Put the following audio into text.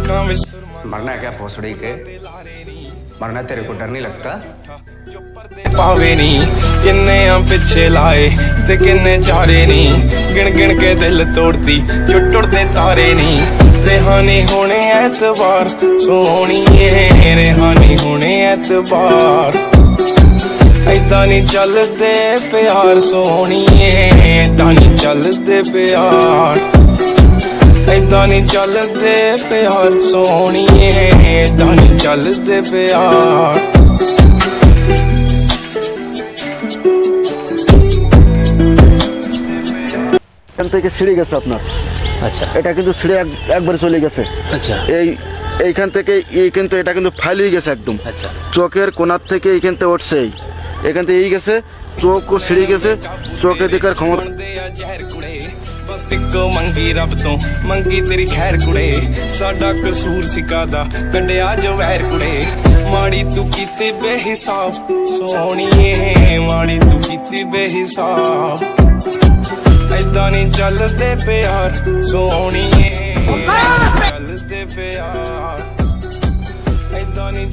ਅੱਖਾਂ ਵਿੱਚ मरना है क्या भोसड़ी के? मरना तेरे को डर नहीं लगता? ਪਾਵੇ ਨੀ ਕਿੰਨੇ ਆ ਪਿੱਛੇ ਲਾਏ ਤੇ ਕਿੰਨੇ ਚਾਰੇ ਨੀ ਗਿਣ ਗਿਣ ਕੇ ਦਿਲ ਤੋੜਦੀ ਜੋ ਟੁੱਟਦੇ ਤਾਰੇ ਨੀ ਰਿਹਾਨੀ ਹੋਣੇ ਐਤਵਾਰ ਸੋਹਣੀਏ ਰਿਹਾਨੀ ਹੋਣੇ ਐਤਵਾਰ ਏਦਾਂ ਨੀ ਚੱਲਦੇ ਪਿਆਰ ਸੋਹਣੀਏ ਏਦਾਂ ਨੀ ਚੱਲਦੇ ਪਿਆਰ ਏਦਾਂ ਨੀ ਚੱਲਦੇ ਪਿਆਰ ਸੋਹਣੀਏ ਏਦਾਂ ਨੀ ਚੱਲਦੇ ਪਿਆਰ এখান থেকে ছিঁড়ে গেছে আপনার। আচ্ছা এটা কিন্তু ছিঁড়ে একবারে চলে গেছে। আচ্ছা এইখান থেকে কিন্তু এটা কিন্তু ফাইল হয়ে গেছে একদম। আচ্ছা চোখের কোনার থেকে এইখান থেকে উঠছে এখান থেকে এই গেছে চোখও ছিঁড়ে গেছে চোখে দেখার ক্ষমতা ਬਸ ਇੱਕ ਮੰਗੀ ਰੱਬ ਤੋਂ ਮੰਗੀ ਤੇਰੀ ਖੈਰ ਕੁੜੇ ਸਾਡਾ ਕਸੂਰ ਸਿਕਾਦਾ ਕੰਡਿਆ ਜੋ ਵੈਰ ਕੁੜੇ ਮਾੜੀ ਤੂੰ ਕੀਤੀ ਬੇਹਿਸਾਬ ਸੋਹਣੀਏ ਮਾੜੀ ਤੂੰ ਕੀਤੀ ਬੇਹਿਸਾਬ ਏਦਾਂ ਨਹੀਂ ਚੱਲਦੇ ਪਿਆਰ ਸੋਹਣੀਏ ਚੱਲਦੇ ਪਿਆਰ ਏਦਾਂ ਨਹੀਂ